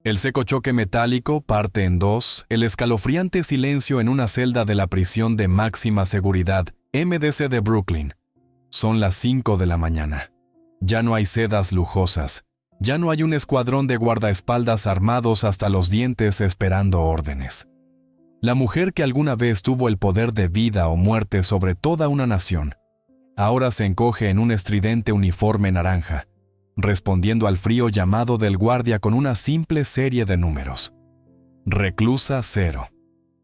El seco choque metálico parte en dos, el escalofriante silencio en una celda de la prisión de máxima seguridad, MDC de Brooklyn. Son las 5 de la mañana. Ya no hay sedas lujosas. Ya no hay un escuadrón de guardaespaldas armados hasta los dientes esperando órdenes. La mujer que alguna vez tuvo el poder de vida o muerte sobre toda una nación, ahora se encoge en un estridente uniforme naranja, respondiendo al frío llamado del guardia con una simple serie de números. Reclusa 0,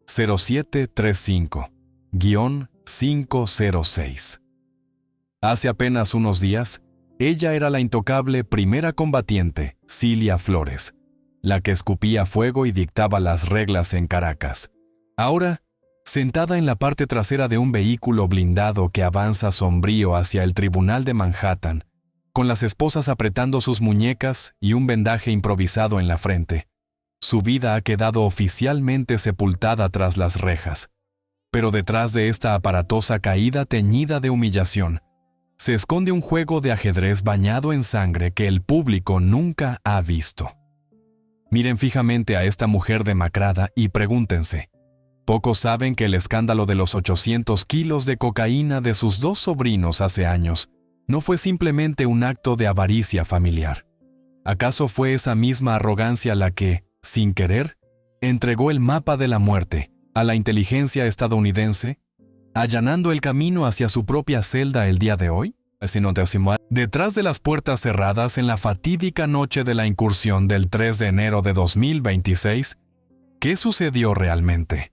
0735-506. Hace apenas unos días, ella era la intocable primera combatiente, Cilia Flores, la que escupía fuego y dictaba las reglas en Caracas. Ahora, sentada en la parte trasera de un vehículo blindado que avanza sombrío hacia el tribunal de Manhattan, con las esposas apretando sus muñecas y un vendaje improvisado en la frente, su vida ha quedado oficialmente sepultada tras las rejas. Pero detrás de esta aparatosa caída teñida de humillación, se esconde un juego de ajedrez bañado en sangre que el público nunca ha visto. Miren fijamente a esta mujer demacrada y pregúntense, pocos saben que el escándalo de los 800 kilos de cocaína de sus dos sobrinos hace años no fue simplemente un acto de avaricia familiar. ¿Acaso fue esa misma arrogancia la que, sin querer, entregó el mapa de la muerte a la inteligencia estadounidense, allanando el camino hacia su propia celda el día de hoy? Detrás de las puertas cerradas en la fatídica noche de la incursión del 3 de enero de 2026, ¿qué sucedió realmente?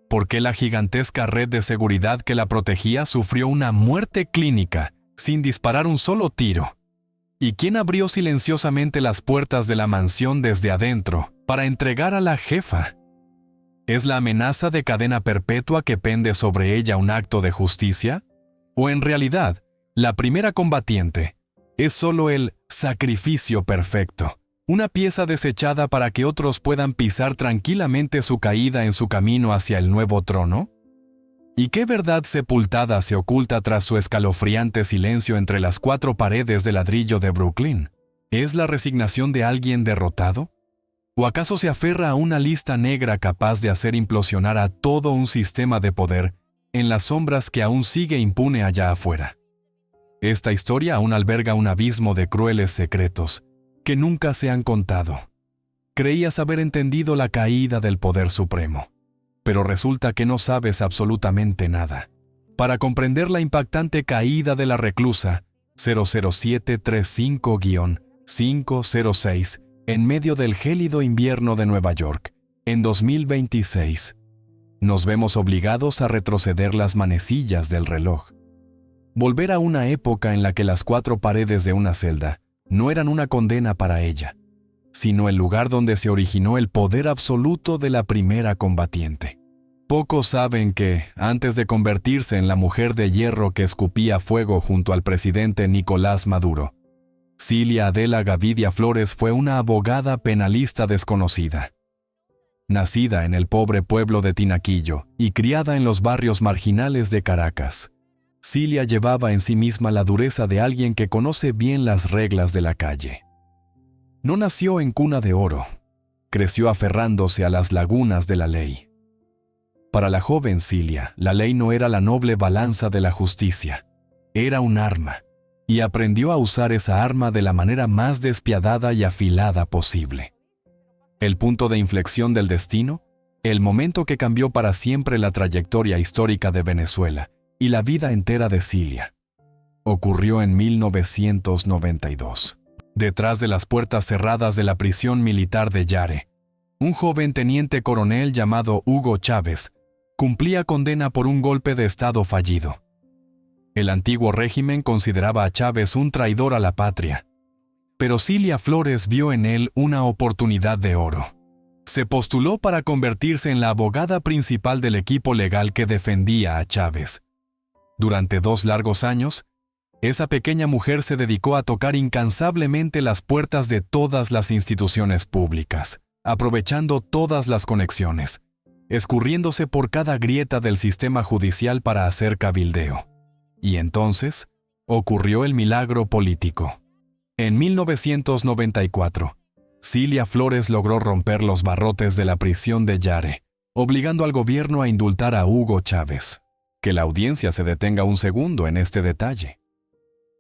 ¿Por qué la gigantesca red de seguridad que la protegía sufrió una muerte clínica sin disparar un solo tiro? ¿Y quién abrió silenciosamente las puertas de la mansión desde adentro para entregar a la jefa? ¿Es la amenaza de cadena perpetua que pende sobre ella un acto de justicia? ¿O en realidad, la primera combatiente es solo el sacrificio perfecto? ¿Una pieza desechada para que otros puedan pisar tranquilamente su caída en su camino hacia el nuevo trono? ¿Y qué verdad sepultada se oculta tras su escalofriante silencio entre las 4 paredes de ladrillo de Brooklyn? ¿Es la resignación de alguien derrotado? ¿O acaso se aferra a una lista negra capaz de hacer implosionar a todo un sistema de poder en las sombras que aún sigue impune allá afuera? Esta historia aún alberga un abismo de crueles secretos que nunca se han contado. Creías haber entendido la caída del poder supremo, pero resulta que no sabes absolutamente nada. Para comprender la impactante caída de la reclusa 00735-506 en medio del gélido invierno de Nueva York, en 2026, nos vemos obligados a retroceder las manecillas del reloj. Volver a una época en la que las 4 paredes de una celda no eran una condena para ella, sino el lugar donde se originó el poder absoluto de la primera combatiente. Pocos saben que, antes de convertirse en la mujer de hierro que escupía fuego junto al presidente Nicolás Maduro, Cilia Adela Gavidia Flores fue una abogada penalista desconocida. Nacida en el pobre pueblo de Tinaquillo y criada en los barrios marginales de Caracas, Cilia llevaba en sí misma la dureza de alguien que conoce bien las reglas de la calle. No nació en cuna de oro, creció aferrándose a las lagunas de la ley. Para la joven Cilia, la ley no era la noble balanza de la justicia, era un arma, y aprendió a usar esa arma de la manera más despiadada y afilada posible. El punto de inflexión del destino, el momento que cambió para siempre la trayectoria histórica de Venezuela y la vida entera de Cilia, ocurrió en 1992. Detrás de las puertas cerradas de la prisión militar de Yare, un joven teniente coronel llamado Hugo Chávez cumplía condena por un golpe de Estado fallido. El antiguo régimen consideraba a Chávez un traidor a la patria, pero Cilia Flores vio en él una oportunidad de oro. Se postuló para convertirse en la abogada principal del equipo legal que defendía a Chávez. Durante 2 largos años, esa pequeña mujer se dedicó a tocar incansablemente las puertas de todas las instituciones públicas, aprovechando todas las conexiones, escurriéndose por cada grieta del sistema judicial para hacer cabildeo. Y entonces, ocurrió el milagro político. En 1994, Cilia Flores logró romper los barrotes de la prisión de Yare, obligando al gobierno a indultar a Hugo Chávez. Que la audiencia se detenga un segundo en este detalle.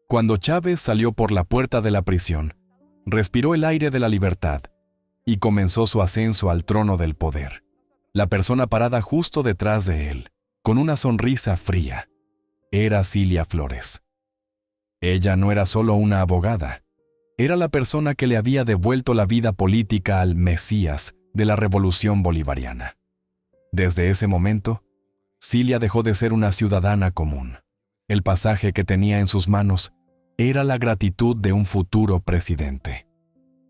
Cuando Chávez salió por la puerta de la prisión, respiró el aire de la libertad y comenzó su ascenso al trono del poder. La persona parada justo detrás de él, con una sonrisa fría, era Cilia Flores. Ella no era solo una abogada, era la persona que le había devuelto la vida política al Mesías de la Revolución Bolivariana. Desde ese momento, Cilia dejó de ser una ciudadana común. El pasaje que tenía en sus manos era la gratitud de un futuro presidente.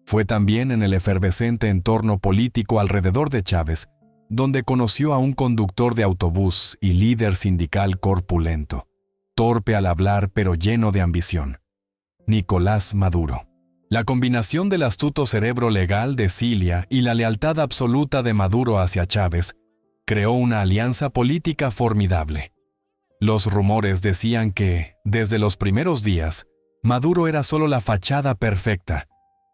Fue también en el efervescente entorno político alrededor de Chávez donde conoció a un conductor de autobús y líder sindical corpulento, torpe al hablar pero lleno de ambición, Nicolás Maduro. La combinación del astuto cerebro legal de Cilia y la lealtad absoluta de Maduro hacia Chávez creó una alianza política formidable. Los rumores decían que, desde los primeros días, Maduro era solo la fachada perfecta,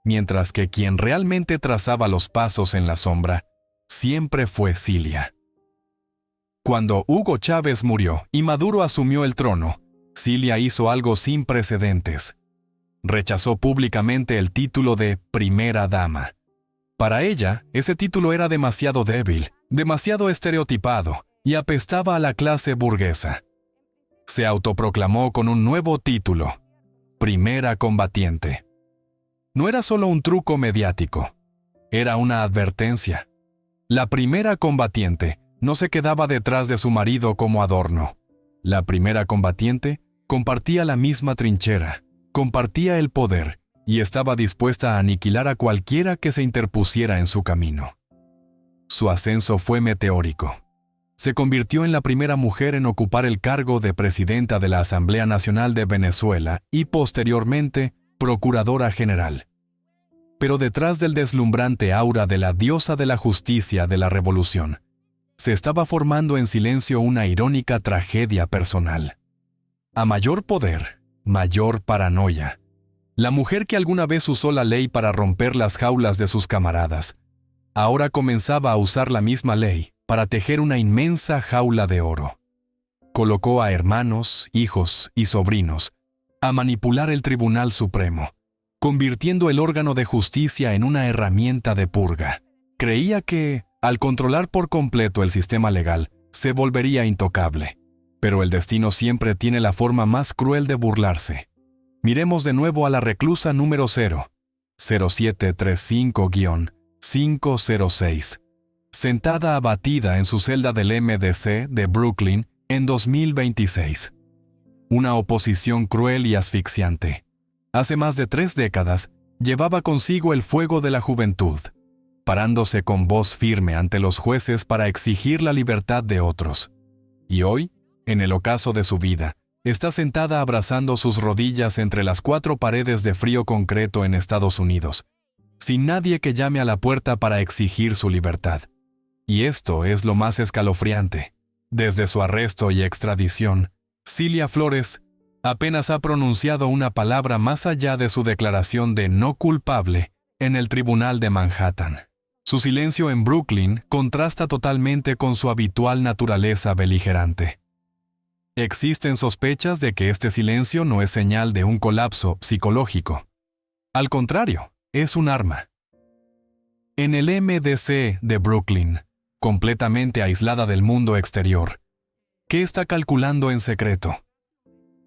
mientras que quien realmente trazaba los pasos en la sombra siempre fue Cilia. Cuando Hugo Chávez murió y Maduro asumió el trono, Cilia hizo algo sin precedentes. Rechazó públicamente el título de primera dama. Para ella, ese título era demasiado débil, demasiado estereotipado y apestaba a la clase burguesa. Se autoproclamó con un nuevo título, primera combatiente. No era solo un truco mediático, era una advertencia. La primera combatiente no se quedaba detrás de su marido como adorno. La primera combatiente compartía la misma trinchera, compartía el poder y estaba dispuesta a aniquilar a cualquiera que se interpusiera en su camino. Su ascenso fue meteórico. Se convirtió en la primera mujer en ocupar el cargo de presidenta de la Asamblea Nacional de Venezuela y posteriormente procuradora general. Pero detrás del deslumbrante aura de la diosa de la justicia de la revolución, se estaba formando en silencio una irónica tragedia personal. A mayor poder, mayor paranoia. La mujer que alguna vez usó la ley para romper las jaulas de sus camaradas, ahora comenzaba a usar la misma ley para tejer una inmensa jaula de oro. Colocó a hermanos, hijos y sobrinos a manipular el Tribunal Supremo, convirtiendo el órgano de justicia en una herramienta de purga. Creía que, al controlar por completo el sistema legal, se volvería intocable. Pero el destino siempre tiene la forma más cruel de burlarse. Miremos de nuevo a la reclusa número 0735-506, sentada abatida en su celda del MDC de Brooklyn en 2026. Una oposición cruel y asfixiante. Hace más de 3 décadas, llevaba consigo el fuego de la juventud, parándose con voz firme ante los jueces para exigir la libertad de otros. Y hoy, en el ocaso de su vida, está sentada abrazando sus rodillas entre las 4 paredes de frío concreto en Estados Unidos, sin nadie que llame a la puerta para exigir su libertad. Y esto es lo más escalofriante. Desde su arresto y extradición, Cilia Flores apenas ha pronunciado una palabra más allá de su declaración de no culpable en el Tribunal de Manhattan. Su silencio en Brooklyn contrasta totalmente con su habitual naturaleza beligerante. Existen sospechas de que este silencio no es señal de un colapso psicológico. Al contrario, es un arma. En el MDC de Brooklyn, completamente aislada del mundo exterior, ¿qué está calculando en secreto?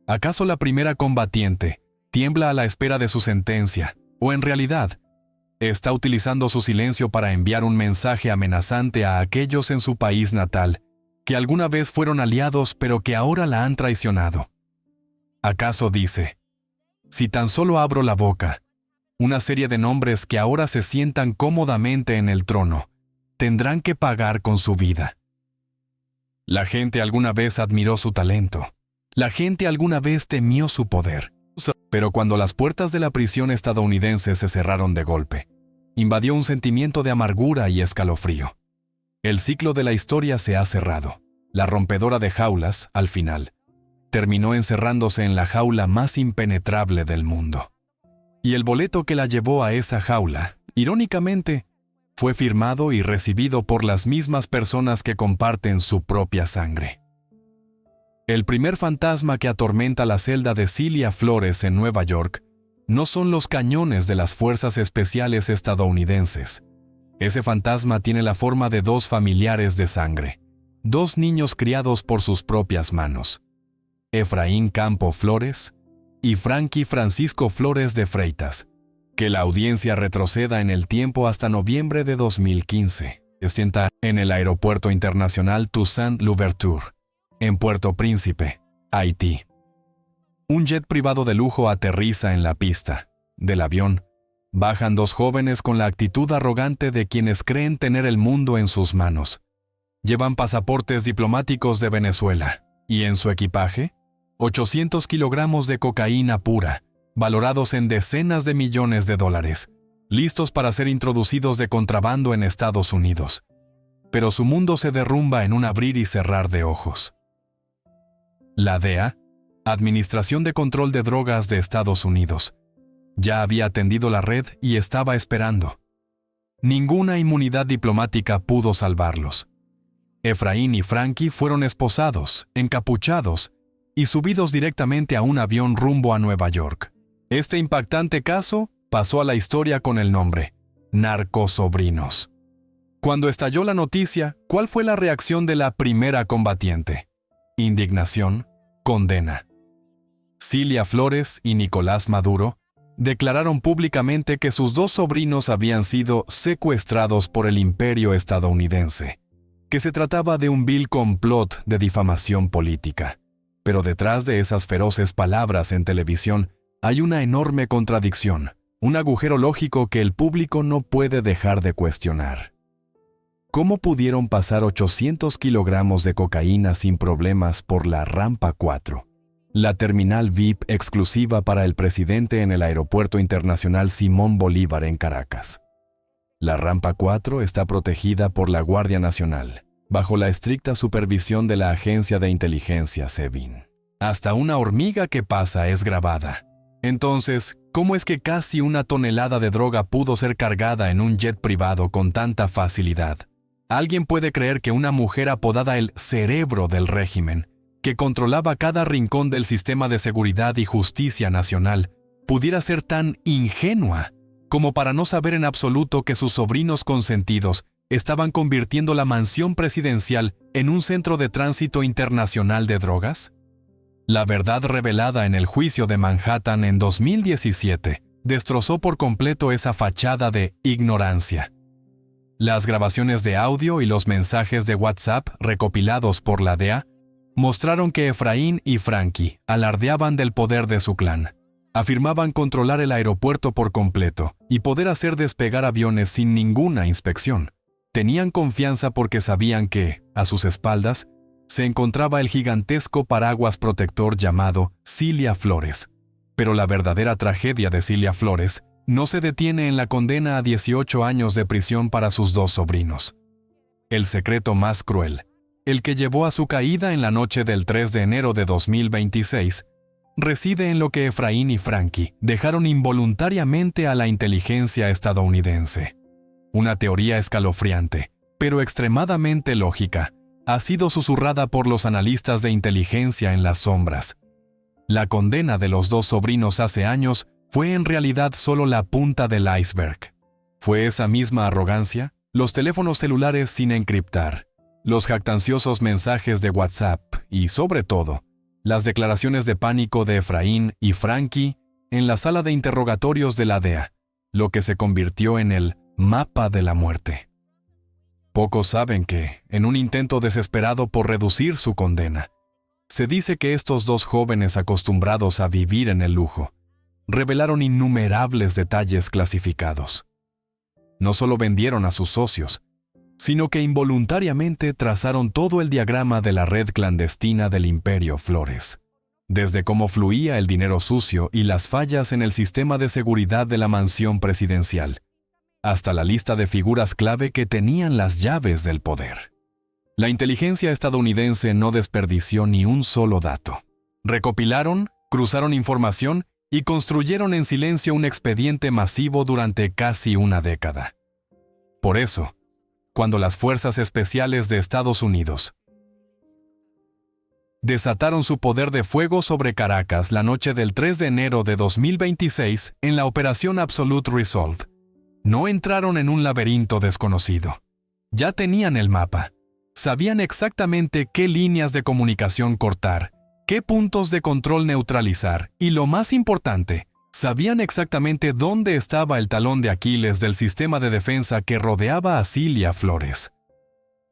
¿Acaso la primera combatiente tiembla a la espera de su sentencia, o en realidad, está utilizando su silencio para enviar un mensaje amenazante a aquellos en su país natal que alguna vez fueron aliados pero que ahora la han traicionado? ¿Acaso dice, si tan solo abro la boca, una serie de nombres que ahora se sientan cómodamente en el trono tendrán que pagar con su vida? La gente alguna vez admiró su talento. La gente alguna vez temió su poder. Pero cuando las puertas de la prisión estadounidense se cerraron de golpe, invadió un sentimiento de amargura y escalofrío. El ciclo de la historia se ha cerrado. La rompedora de jaulas, al final, terminó encerrándose en la jaula más impenetrable del mundo. Y el boleto que la llevó a esa jaula Irónicamente, fue firmado y recibido por las mismas personas que comparten su propia sangre. El primer fantasma que atormenta la celda de Cilia Flores en Nueva York no son los cañones de las fuerzas especiales estadounidenses. Ese fantasma tiene la forma de dos familiares de sangre, dos niños criados por sus propias manos, Efraín Campo Flores y Frankie Francisco Flores de Freitas. Que la audiencia retroceda en el tiempo hasta noviembre de 2015. Se sienta en el Aeropuerto Internacional Toussaint Louverture, en Puerto Príncipe, Haití. Un jet privado de lujo aterriza en la pista. Del avión, bajan dos jóvenes con la actitud arrogante de quienes creen tener el mundo en sus manos. Llevan pasaportes diplomáticos de Venezuela, y en su equipaje, 800 kilogramos de cocaína pura, valorados en decenas de millones de dólares, listos para ser introducidos de contrabando en Estados Unidos. Pero su mundo se derrumba en un abrir y cerrar de ojos. La DEA, Administración de Control de Drogas de Estados Unidos, ya había atendido la red y estaba esperando. Ninguna inmunidad diplomática pudo salvarlos. Efraín y Frankie fueron esposados, encapuchados y subidos directamente a un avión rumbo a Nueva York. Este impactante caso pasó a la historia con el nombre Narcosobrinos. Cuando estalló la noticia, ¿cuál fue la reacción de la primera combatiente? Indignación, condena. Cilia Flores y Nicolás Maduro declararon públicamente que sus dos sobrinos habían sido secuestrados por el imperio estadounidense, que se trataba de un vil complot de difamación política. Pero detrás de esas feroces palabras en televisión hay una enorme contradicción, un agujero lógico que el público no puede dejar de cuestionar. ¿Cómo pudieron pasar 800 kilogramos de cocaína sin problemas por la Rampa 4, la terminal VIP exclusiva para el presidente en el Aeropuerto Internacional Simón Bolívar en Caracas? La Rampa 4 está protegida por la Guardia Nacional, bajo la estricta supervisión de la Agencia de Inteligencia SEBIN. Hasta una hormiga que pasa es grabada. Entonces, ¿cómo es que casi una tonelada de droga pudo ser cargada en un jet privado con tanta facilidad? ¿Alguien puede creer que una mujer apodada el cerebro del régimen, que controlaba cada rincón del sistema de seguridad y justicia nacional, pudiera ser tan ingenua como para no saber en absoluto que sus sobrinos consentidos estaban convirtiendo la mansión presidencial en un centro de tránsito internacional de drogas? La verdad revelada en el juicio de Manhattan en 2017 destrozó por completo esa fachada de ignorancia. Las grabaciones de audio y los mensajes de WhatsApp recopilados por la DEA mostraron que Efraín y Frankie alardeaban del poder de su clan. Afirmaban controlar el aeropuerto por completo y poder hacer despegar aviones sin ninguna inspección. Tenían confianza porque sabían que, a sus espaldas, se encontraba el gigantesco paraguas protector llamado Cilia Flores. Pero la verdadera tragedia de Cilia Flores no se detiene en la condena a 18 años de prisión para sus dos sobrinos. El secreto más cruel, el que llevó a su caída en la noche del 3 de enero de 2026, reside en lo que Efraín y Frankie dejaron involuntariamente a la inteligencia estadounidense. Una teoría escalofriante, pero extremadamente lógica, ha sido susurrada por los analistas de inteligencia en las sombras. La condena de los dos sobrinos hace años fue en realidad solo la punta del iceberg. Fue esa misma arrogancia, los teléfonos celulares sin encriptar, los jactanciosos mensajes de WhatsApp y, sobre todo, las declaraciones de pánico de Efraín y Frankie en la sala de interrogatorios de la DEA, lo que se convirtió en el mapa de la muerte. Pocos saben que, en un intento desesperado por reducir su condena, se dice que estos dos jóvenes acostumbrados a vivir en el lujo revelaron innumerables detalles clasificados. No solo vendieron a sus socios, sino que involuntariamente trazaron todo el diagrama de la red clandestina del Imperio Flores, desde cómo fluía el dinero sucio y las fallas en el sistema de seguridad de la mansión presidencial, hasta la lista de figuras clave que tenían las llaves del poder. La inteligencia estadounidense no desperdició ni un solo dato. Recopilaron, cruzaron información y construyeron en silencio un expediente masivo durante casi una década. Por eso, cuando las Fuerzas Especiales de Estados Unidos desataron su poder de fuego sobre Caracas la noche del 3 de enero de 2026 en la Operación Absolute Resolve, no entraron en un laberinto desconocido. Ya tenían el mapa. Sabían exactamente qué líneas de comunicación cortar, qué puntos de control neutralizar y, lo más importante, sabían exactamente dónde estaba el talón de Aquiles del sistema de defensa que rodeaba a Cilia Flores.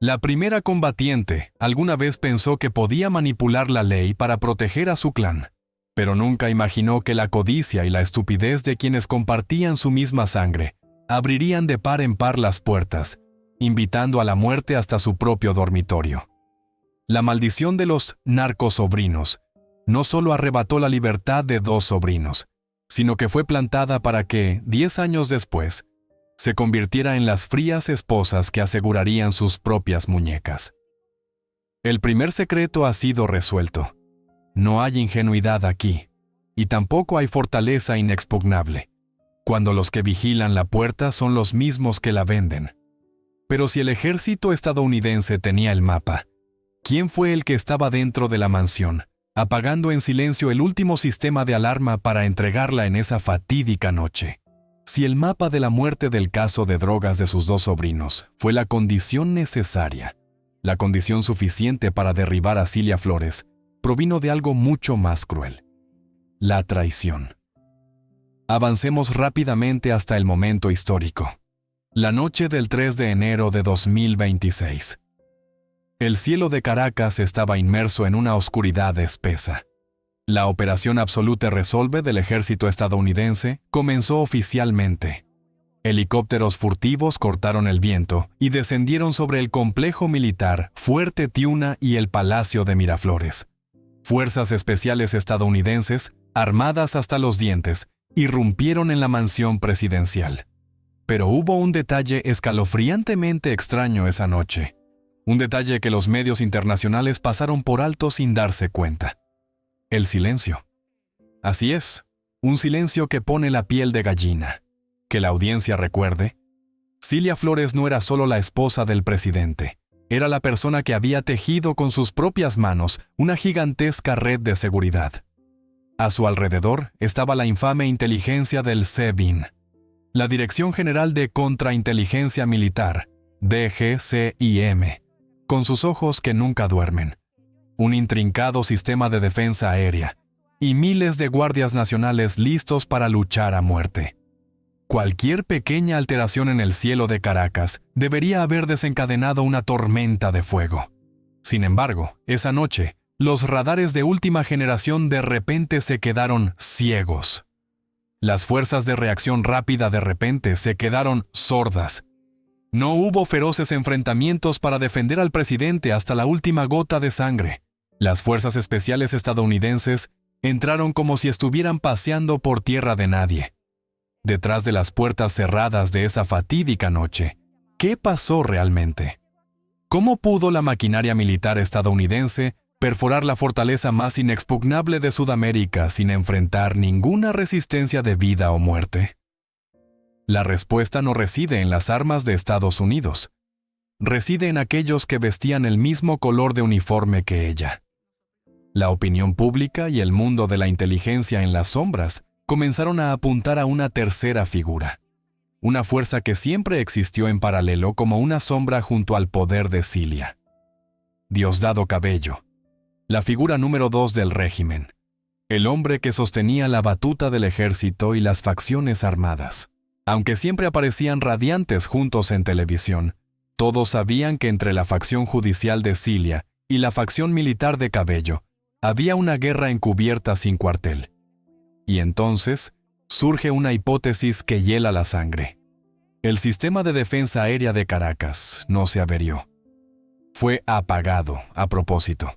La primera combatiente alguna vez pensó que podía manipular la ley para proteger a su clan, pero nunca imaginó que la codicia y la estupidez de quienes compartían su misma sangre abrirían de par en par las puertas, invitando a la muerte hasta su propio dormitorio. La maldición de los narcosobrinos no solo arrebató la libertad de 2 sobrinos, sino que fue plantada para que, 10 años después, se convirtiera en las frías esposas que asegurarían sus propias muñecas. El primer secreto ha sido resuelto. No hay ingenuidad aquí, y tampoco hay fortaleza inexpugnable, cuando los que vigilan la puerta son los mismos que la venden. Pero si el ejército estadounidense tenía el mapa, ¿quién fue el que estaba dentro de la mansión, apagando en silencio el último sistema de alarma para entregarla en esa fatídica noche? Si el mapa de la muerte del caso de drogas de sus 2 sobrinos fue la condición necesaria, la condición suficiente para derribar a Cilia Flores, provino de algo mucho más cruel: la traición. Avancemos rápidamente hasta el momento histórico. La noche del 3 de enero de 2026. El cielo de Caracas estaba inmerso en una oscuridad espesa. La Operación Absolute Resolve del ejército estadounidense comenzó oficialmente. Helicópteros furtivos cortaron el viento y descendieron sobre el complejo militar Fuerte Tiuna y el Palacio de Miraflores. Fuerzas especiales estadounidenses, armadas hasta los dientes, irrumpieron en la mansión presidencial. Pero hubo un detalle escalofriantemente extraño esa noche. Un detalle que los medios internacionales pasaron por alto sin darse cuenta. El silencio. Así es, un silencio que pone la piel de gallina. Que la audiencia recuerde, Cilia Flores no era solo la esposa del presidente, era la persona que había tejido con sus propias manos una gigantesca red de seguridad. A su alrededor estaba la infame inteligencia del SEBIN, la Dirección General de Contrainteligencia Militar, DGCIM, con sus ojos que nunca duermen, un intrincado sistema de defensa aérea y miles de guardias nacionales listos para luchar a muerte. Cualquier pequeña alteración en el cielo de Caracas debería haber desencadenado una tormenta de fuego. Sin embargo, esa noche, los radares de última generación de repente se quedaron ciegos. Las fuerzas de reacción rápida de repente se quedaron sordas. No hubo feroces enfrentamientos para defender al presidente hasta la última gota de sangre. Las fuerzas especiales estadounidenses entraron como si estuvieran paseando por tierra de nadie. Detrás de las puertas cerradas de esa fatídica noche, ¿qué pasó realmente? ¿Cómo pudo la maquinaria militar estadounidense perforar la fortaleza más inexpugnable de Sudamérica sin enfrentar ninguna resistencia de vida o muerte? La respuesta no reside en las armas de Estados Unidos. Reside en aquellos que vestían el mismo color de uniforme que ella. La opinión pública y el mundo de la inteligencia en las sombras comenzaron a apuntar a una tercera figura, una fuerza que siempre existió en paralelo como una sombra junto al poder de Cilia. Diosdado Cabello, la figura número 2 del régimen, el hombre que sostenía la batuta del ejército y las facciones armadas. Aunque siempre aparecían radiantes juntos en televisión, todos sabían que entre la facción judicial de Cilia y la facción militar de Cabello había una guerra encubierta sin cuartel. Y entonces surge una hipótesis que hiela la sangre. El sistema de defensa aérea de Caracas no se averió. Fue apagado a propósito.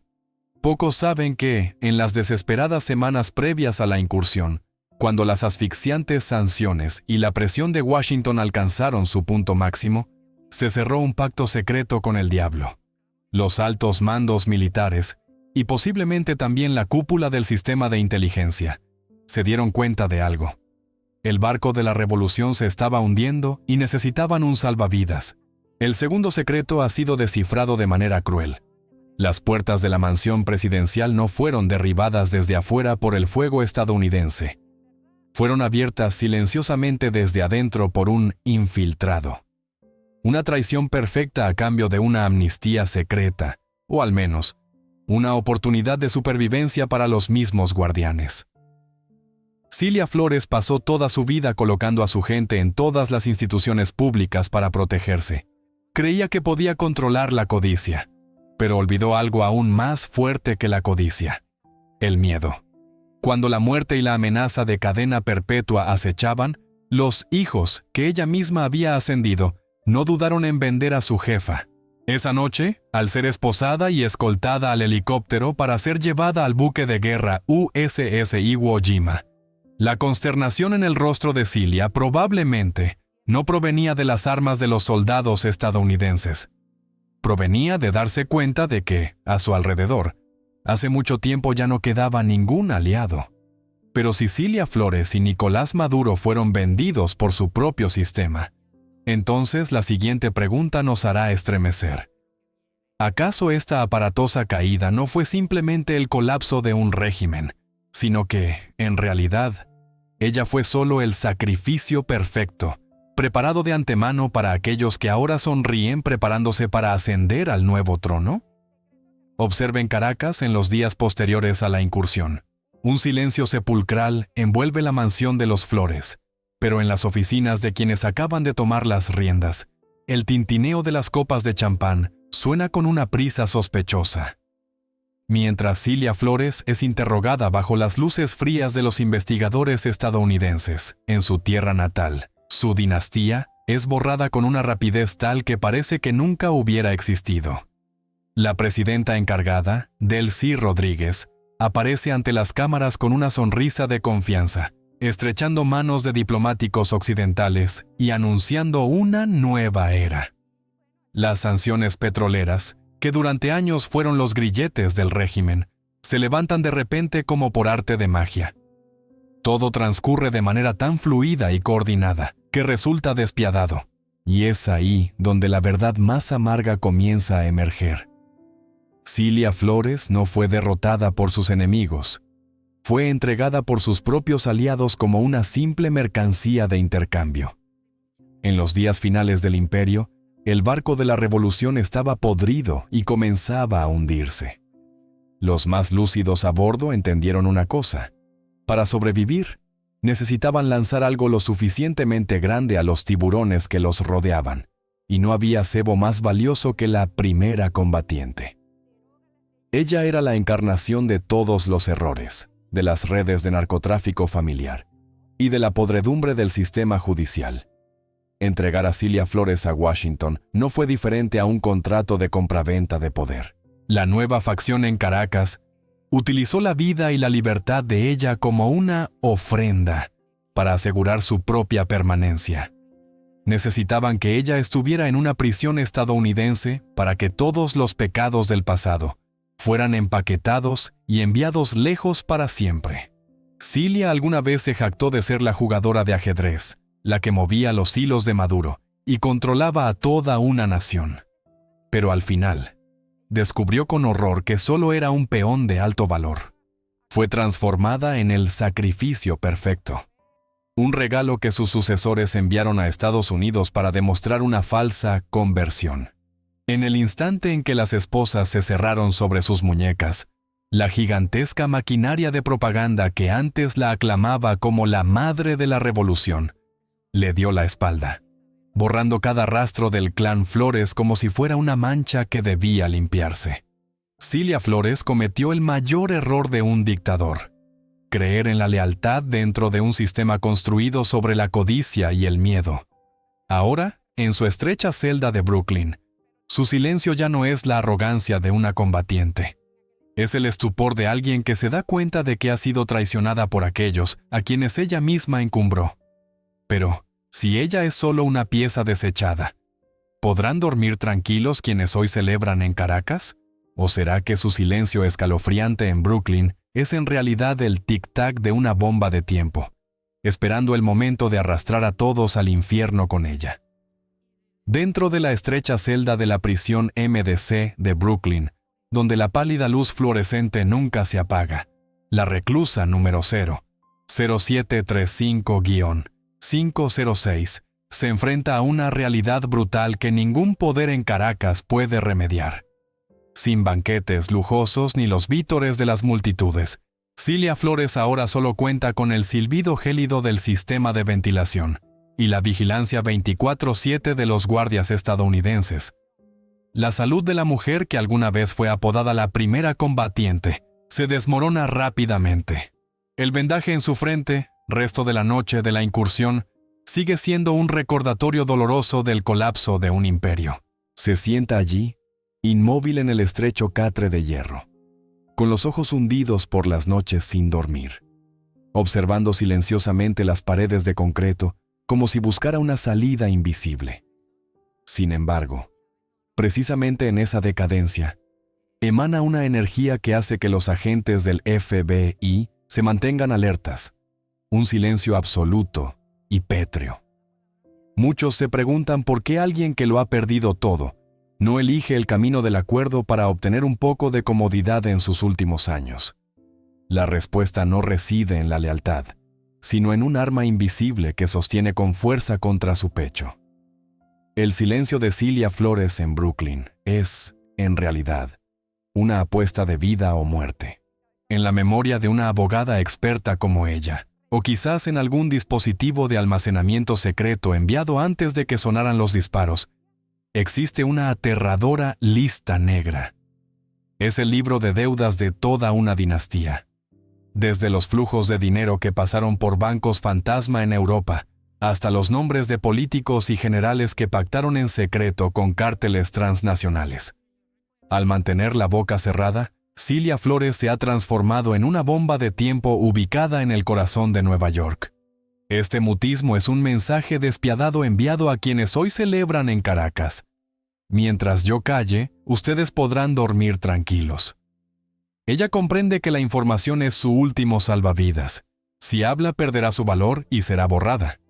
Pocos saben que, en las desesperadas semanas previas a la incursión, cuando las asfixiantes sanciones y la presión de Washington alcanzaron su punto máximo, se cerró un pacto secreto con el diablo. Los altos mandos militares, y posiblemente también la cúpula del sistema de inteligencia, se dieron cuenta de algo. El barco de la revolución se estaba hundiendo y necesitaban un salvavidas. El segundo secreto ha sido descifrado de manera cruel. Las puertas de la mansión presidencial no fueron derribadas desde afuera por el fuego estadounidense. Fueron abiertas silenciosamente desde adentro por un infiltrado. Una traición perfecta a cambio de una amnistía secreta, o al menos, una oportunidad de supervivencia para los mismos guardianes. Cilia Flores pasó toda su vida colocando a su gente en todas las instituciones públicas para protegerse. Creía que podía controlar la codicia, pero olvidó algo aún más fuerte que la codicia: el miedo. Cuando la muerte y la amenaza de cadena perpetua acechaban, los hijos que ella misma había ascendido no dudaron en vender a su jefa. Esa noche, al ser esposada y escoltada al helicóptero para ser llevada al buque de guerra USS Iwo Jima, la consternación en el rostro de Cilia probablemente no provenía de las armas de los soldados estadounidenses. Provenía de darse cuenta de que, a su alrededor, hace mucho tiempo ya no quedaba ningún aliado. Pero si Cilia Flores y Nicolás Maduro fueron vendidos por su propio sistema, entonces la siguiente pregunta nos hará estremecer. ¿Acaso esta aparatosa caída no fue simplemente el colapso de un régimen, sino que, en realidad, ella fue solo el sacrificio perfecto, preparado de antemano para aquellos que ahora sonríen preparándose para ascender al nuevo trono? Observen Caracas en los días posteriores a la incursión. Un silencio sepulcral envuelve la mansión de los Flores, pero en las oficinas de quienes acaban de tomar las riendas, el tintineo de las copas de champán suena con una prisa sospechosa. Mientras Cilia Flores es interrogada bajo las luces frías de los investigadores estadounidenses en su tierra natal, su dinastía es borrada con una rapidez tal que parece que nunca hubiera existido. La presidenta encargada, Delcy Rodríguez, aparece ante las cámaras con una sonrisa de confianza, estrechando manos de diplomáticos occidentales y anunciando una nueva era. Las sanciones petroleras, que durante años fueron los grilletes del régimen, se levantan de repente como por arte de magia. Todo transcurre de manera tan fluida y coordinada que resulta despiadado, y es ahí donde la verdad más amarga comienza a emerger. Cilia Flores no fue derrotada por sus enemigos, fue entregada por sus propios aliados como una simple mercancía de intercambio. En los días finales del imperio, el barco de la revolución estaba podrido y comenzaba a hundirse. Los más lúcidos a bordo entendieron una cosa: para sobrevivir, necesitaban lanzar algo lo suficientemente grande a los tiburones que los rodeaban, y no había cebo más valioso que la primera combatiente. Ella era la encarnación de todos los errores, de las redes de narcotráfico familiar y de la podredumbre del sistema judicial. Entregar a Cilia Flores a Washington no fue diferente a un contrato de compraventa de poder. La nueva facción en Caracas utilizó la vida y la libertad de ella como una ofrenda para asegurar su propia permanencia. Necesitaban que ella estuviera en una prisión estadounidense para que todos los pecados del pasado fueran empaquetados y enviados lejos para siempre. Cilia alguna vez se jactó de ser la jugadora de ajedrez, la que movía los hilos de Maduro y controlaba a toda una nación. Pero al final, descubrió con horror que solo era un peón de alto valor. Fue transformada en el sacrificio perfecto, un regalo que sus sucesores enviaron a Estados Unidos para demostrar una falsa conversión. En el instante en que las esposas se cerraron sobre sus muñecas, la gigantesca maquinaria de propaganda que antes la aclamaba como la madre de la revolución, le dio la espalda, borrando cada rastro del clan Flores como si fuera una mancha que debía limpiarse. Cilia Flores cometió el mayor error de un dictador: creer en la lealtad dentro de un sistema construido sobre la codicia y el miedo. Ahora, en su estrecha celda de Brooklyn, su silencio ya no es la arrogancia de una combatiente. Es el estupor de alguien que se da cuenta de que ha sido traicionada por aquellos a quienes ella misma encumbró. Pero, si ella es solo una pieza desechada, ¿podrán dormir tranquilos quienes hoy celebran en Caracas? ¿O será que su silencio escalofriante en Brooklyn es en realidad el tic-tac de una bomba de tiempo, esperando el momento de arrastrar a todos al infierno con ella. Dentro de la estrecha celda de la prisión MDC de Brooklyn, donde la pálida luz fluorescente nunca se apaga, la reclusa número 0735-506 se enfrenta a una realidad brutal que ningún poder en Caracas puede remediar. Sin banquetes lujosos ni los vítores de las multitudes, Cilia Flores ahora solo cuenta con el silbido gélido del sistema de ventilación y la vigilancia 24/7 de los guardias estadounidenses. La salud de la mujer, que alguna vez fue apodada la primera combatiente, se desmorona rápidamente. El vendaje en su frente, resto de la noche de la incursión, sigue siendo un recordatorio doloroso del colapso de un imperio. Se sienta allí, inmóvil en el estrecho catre de hierro, con los ojos hundidos por las noches sin dormir, observando silenciosamente las paredes de concreto como si buscara una salida invisible. Sin embargo, precisamente en esa decadencia, emana una energía que hace que los agentes del FBI se mantengan alertas, un silencio absoluto y pétreo. Muchos se preguntan por qué alguien que lo ha perdido todo no elige el camino del acuerdo para obtener un poco de comodidad en sus últimos años. La respuesta no reside en la lealtad, sino en un arma invisible que sostiene con fuerza contra su pecho. El silencio de Cilia Flores en Brooklyn es, en realidad, una apuesta de vida o muerte, en la memoria de una abogada experta como ella, o quizás en algún dispositivo de almacenamiento secreto enviado antes de que sonaran los disparos. Existe una aterradora lista negra. Es el libro de deudas de toda una dinastía. Desde los flujos de dinero que pasaron por bancos fantasma en Europa, hasta los nombres de políticos y generales que pactaron en secreto con cárteles transnacionales. Al mantener la boca cerrada, Cilia Flores se ha transformado en una bomba de tiempo ubicada en el corazón de Nueva York. Este mutismo es un mensaje despiadado enviado a quienes hoy celebran en Caracas. Mientras yo calle, ustedes podrán dormir tranquilos. Ella comprende que la información es su último salvavidas. Si habla, perderá su valor y será borrada.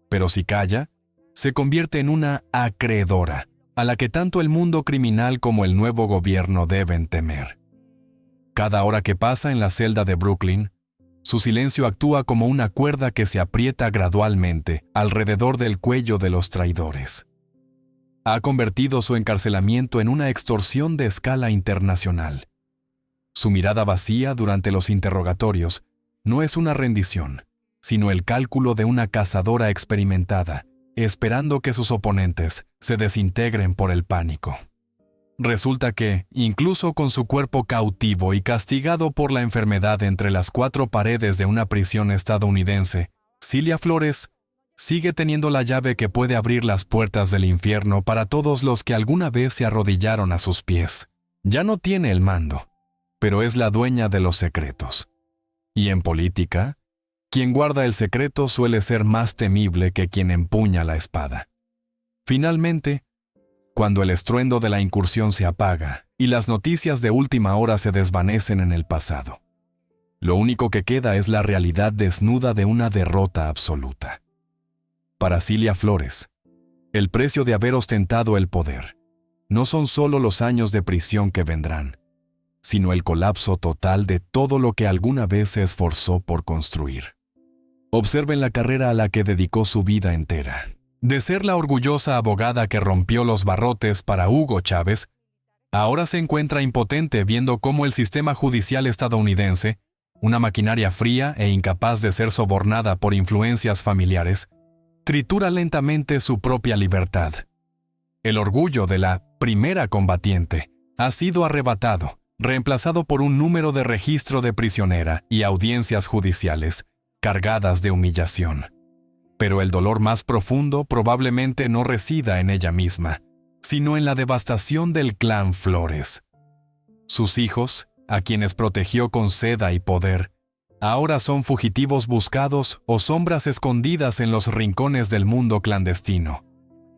Pero si calla, se convierte en una acreedora, a la que tanto el mundo criminal como el nuevo gobierno deben temer. Cada hora que pasa en la celda de Brooklyn, su silencio actúa como una cuerda que se aprieta gradualmente alrededor del cuello de los traidores. Ha convertido su encarcelamiento en una extorsión de escala internacional. Su mirada vacía durante los interrogatorios no es una rendición, sino el cálculo de una cazadora experimentada, esperando que sus oponentes se desintegren por el pánico. Resulta que, incluso con su cuerpo cautivo y castigado por la enfermedad entre las cuatro paredes de una prisión estadounidense, Cilia Flores sigue teniendo la llave que puede abrir las puertas del infierno para todos los que alguna vez se arrodillaron a sus pies. Ya no tiene el mando, pero es la dueña de los secretos. Y en política, quien guarda el secreto suele ser más temible que quien empuña la espada. Finalmente, cuando el estruendo de la incursión se apaga y las noticias de última hora se desvanecen en el pasado, lo único que queda es la realidad desnuda de una derrota absoluta. Para Cilia Flores, el precio de haber ostentado el poder no son solo los años de prisión que vendrán, sino el colapso total de todo lo que alguna vez se esforzó por construir. Observen la carrera a la que dedicó su vida entera. De ser la orgullosa abogada que rompió los barrotes para Hugo Chávez, ahora se encuentra impotente viendo cómo el sistema judicial estadounidense, una maquinaria fría e incapaz de ser sobornada por influencias familiares, tritura lentamente su propia libertad. El orgullo de la primera combatiente ha sido arrebatado, reemplazado por un número de registro de prisionera y audiencias judiciales cargadas de humillación. Pero el dolor más profundo probablemente no resida en ella misma, sino en la devastación del clan Flores. Sus hijos, a quienes protegió con seda y poder, ahora son fugitivos buscados o sombras escondidas en los rincones del mundo clandestino,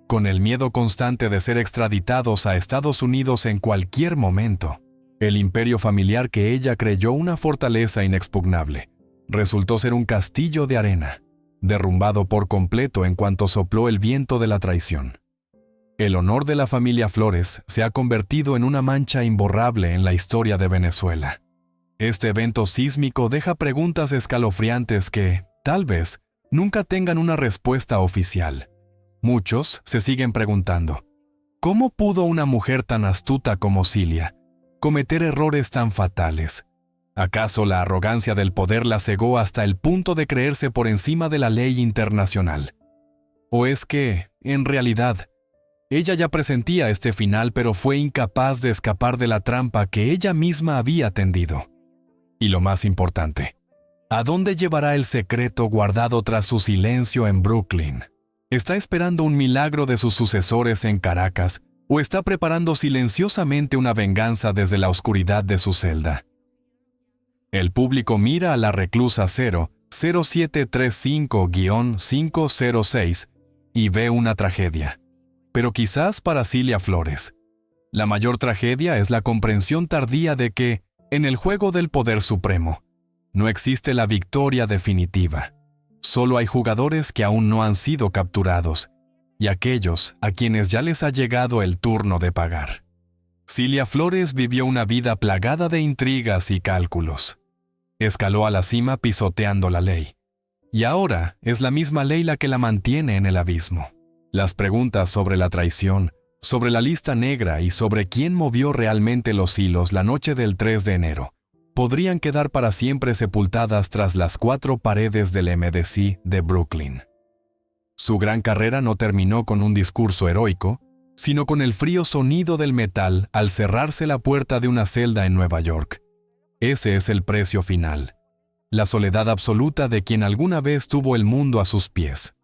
con el miedo constante de ser extraditados a Estados Unidos en cualquier momento. El imperio familiar que ella creyó una fortaleza inexpugnable resultó ser un castillo de arena, derrumbado por completo en cuanto sopló el viento de la traición. El honor de la familia Flores se ha convertido en una mancha imborrable en la historia de Venezuela. Este evento sísmico deja preguntas escalofriantes que, tal vez, nunca tengan una respuesta oficial. Muchos se siguen preguntando, ¿cómo pudo una mujer tan astuta como Cilia cometer errores tan fatales? ¿Acaso la arrogancia del poder la cegó hasta el punto de creerse por encima de la ley internacional? ¿O es que, en realidad, ella ya presentía este final pero fue incapaz de escapar de la trampa que ella misma había tendido? Y lo más importante, ¿a dónde llevará el secreto guardado tras su silencio en Brooklyn? ¿Está esperando un milagro de sus sucesores en Caracas o está preparando silenciosamente una venganza desde la oscuridad de su celda? El público mira a la reclusa 0735-506 y ve una tragedia. Pero quizás para Cilia Flores, la mayor tragedia es la comprensión tardía de que, en el juego del poder supremo, no existe la victoria definitiva. Solo hay jugadores que aún no han sido capturados y aquellos a quienes ya les ha llegado el turno de pagar. Cilia Flores vivió una vida plagada de intrigas y cálculos. Escaló a la cima pisoteando la ley. Y ahora es la misma ley la que la mantiene en el abismo. Las preguntas sobre la traición, sobre la lista negra y sobre quién movió realmente los hilos la noche del 3 de enero, podrían quedar para siempre sepultadas tras las 4 paredes del MDC de Brooklyn. Su gran carrera no terminó con un discurso heroico, sino con el frío sonido del metal al cerrarse la puerta de una celda en Nueva York. Ese es el precio final, la soledad absoluta de quien alguna vez tuvo el mundo a sus pies.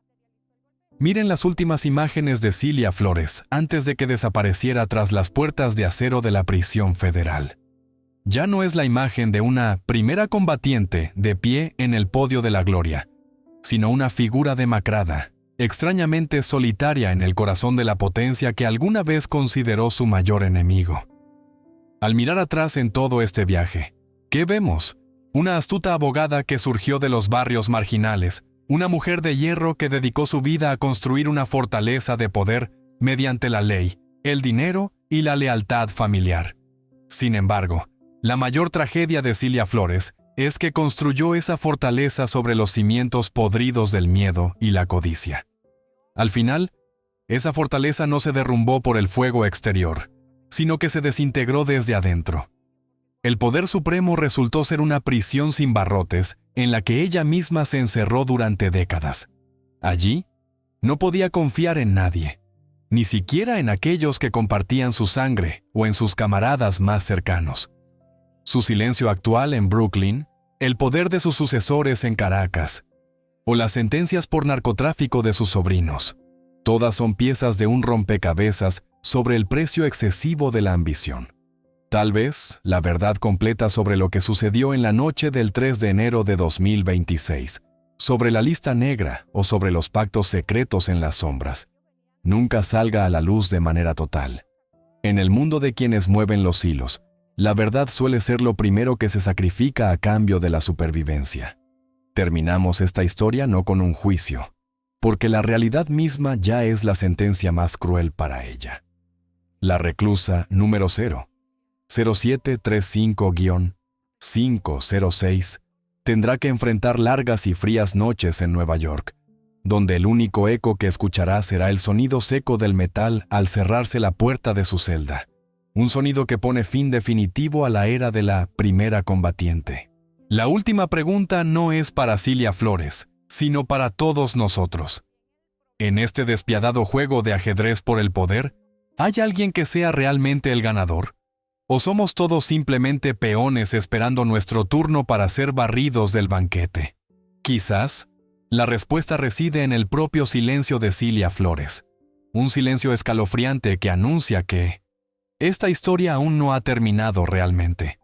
Miren las últimas imágenes de Cilia Flores antes de que desapareciera tras las puertas de acero de la prisión federal. Ya no es la imagen de una primera combatiente de pie en el podio de la gloria, sino una figura demacrada, extrañamente solitaria en el corazón de la potencia que alguna vez consideró su mayor enemigo. Al mirar atrás en todo este viaje, ¿qué vemos? Una astuta abogada que surgió de los barrios marginales, una mujer de hierro que dedicó su vida a construir una fortaleza de poder mediante la ley, el dinero y la lealtad familiar. Sin embargo, la mayor tragedia de Cilia Flores es que construyó esa fortaleza sobre los cimientos podridos del miedo y la codicia. Al final, esa fortaleza no se derrumbó por el fuego exterior, sino que se desintegró desde adentro. El poder supremo resultó ser una prisión sin barrotes en la que ella misma se encerró durante décadas. Allí, no podía confiar en nadie, ni siquiera en aquellos que compartían su sangre o en sus camaradas más cercanos. Su silencio actual en Brooklyn, el poder de sus sucesores en Caracas, o las sentencias por narcotráfico de sus sobrinos, todas son piezas de un rompecabezas sobre el precio excesivo de la ambición. Tal vez la verdad completa sobre lo que sucedió en la noche del 3 de enero de 2026, sobre la lista negra o sobre los pactos secretos en las sombras, nunca salga a la luz de manera total. En el mundo de quienes mueven los hilos, la verdad suele ser lo primero que se sacrifica a cambio de la supervivencia. Terminamos esta historia no con un juicio, porque la realidad misma ya es la sentencia más cruel para ella. La reclusa número 0735-506 tendrá que enfrentar largas y frías noches en Nueva York, donde el único eco que escuchará será el sonido seco del metal al cerrarse la puerta de su celda, un sonido que pone fin definitivo a la era de la primera combatiente. La última pregunta no es para Cilia Flores, sino para todos nosotros. En este despiadado juego de ajedrez por el poder, ¿hay alguien que sea realmente el ganador? ¿O somos todos simplemente peones esperando nuestro turno para ser barridos del banquete? Quizás, la respuesta reside en el propio silencio de Cilia Flores, un silencio escalofriante que anuncia que esta historia aún no ha terminado realmente.